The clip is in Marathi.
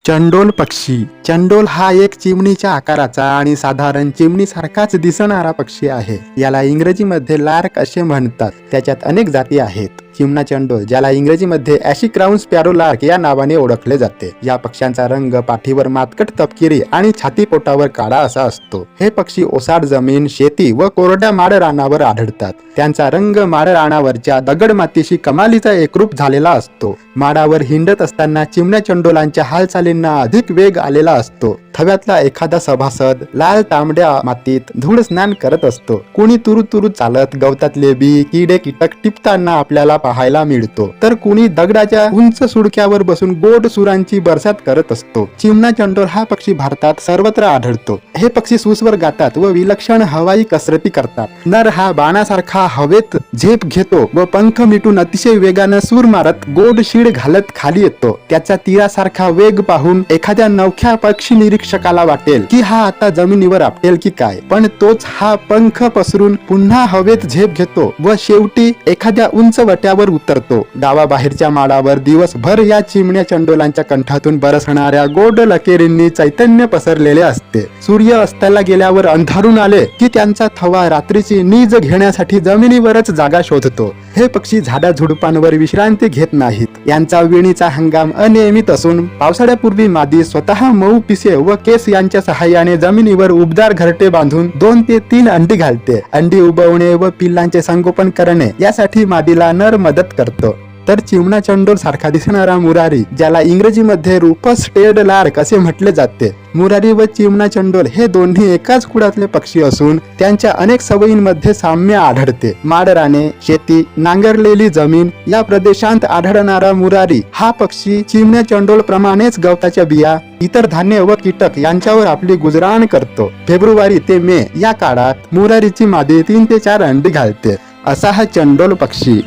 चंडोल पक्षी. चंडोल हा एक चिमणीच्या आकाराचा आणि साधारण चिमणीसारखाच दिसणारा पक्षी आहे. याला इंग्रजीमध्ये लार्क असे म्हणतात. त्याच्यात अनेक जाती आहेत. चिमणा चंडोल, ज्याला इंग्रजीमध्ये ॲशी क्राउन स्पॅरो लार्क या नावाने ओळखले जाते. या पक्ष्यांचा रंग पाठीवर मातकट तपकिरी आणि छातीपोटावर काळा असा असतो. हे पक्षी ओसाड जमीन, शेती व कोरड्या माळरानावर आढळतात. त्यांचा रंग माळरानावरच्या दगड मातीशी कमालीचा एकरूप झालेला असतो. माडावर हिंडत असताना चिमण्या चंडोलांच्या हालचालींना अधिक वेग आलेला असतो. थव्यातला एखादा सभासद लाल तांबड्या मातीत धूळ स्नान करत असतो. कुणी तुरु तुरु चालत गवतातले बी, किडे कीटक टिपताना आपल्याला पाहायला मिळतो, तर कुणी दगडाच्या उंच सुडक्यावर बसून गोड सुरांची बरसात करत असतो. चिमणा चंडोल हा पक्षी भारतात सर्वत्र आढळतो. हे पक्षी सुस्वर गातात व विलक्षण हवाई कसरती करतात. नर हा बाणासारखा हवेत झेप घेतो व पंख मिटून अतिशय वेगानं सूर मारत गोड शीड घालत खाली येतो. त्याचा तीरासारखा वेग पाहून एखाद्या नवख्या पक्षी निरीक्षकाला वाटेल की हा आता जमिनीवर आपटेल की काय, पण तोच हा पंख पसरून पुन्हा हवेत झेप घेतो व शेवटी एखाद्या उंच वट्यावर उतरतो. गावाबाहेरच्या माडावर दिवसभर या चिमण्या चंडोलांच्या कंठातून बरसणाऱ्या गोड लकेरींनी चैतन्य पसरलेले असते. सूर्य अस्ताला गेल्यावर अंधारून आले की त्यांचा थवा रात्रीची नीज घेण्यासाठी जमिनीवरच जागा शोधतो. हे पक्षी झाडाझुडपांवर विश्रांती घेत नाहीत. यांचा विणीचा हंगाम अनियमित असून पावसाळ्यापूर्वी मादी स्वतः मऊ पिसे व केस यांच्या सहाय्याने जमिनीवर उबदार घरटे बांधून 2 ते 3 अंडी घालते. अंडी उबवणे व पिल्लांचे संगोपन करणे यासाठी मादीला नर मदत करतो. तर चिमणा चंडोल सारखा दिसणारा मुरारी, ज्याला इंग्रजीमध्ये रुपस टेड लार्क असे म्हटले जाते. मुरारी व चिमणा चंडोल हे दोन्ही एकाच कुळातले पक्षी असून त्यांच्या अनेक सवयींमध्ये साम्य आढळते. माडराने, शेती, नांगरलेली जमीन या प्रदेशांत आढळणारा मुरारी हा पक्षी चिमण्या चंडोल प्रमाणेच गवताच्या बिया, इतर धान्य व कीटक यांच्यावर आपली गुजराण करतो. फेब्रुवारी ते मे या काळात मुरारीची मादी 3 ते 4 अंडी घालते. असा हा चंडोल पक्षी.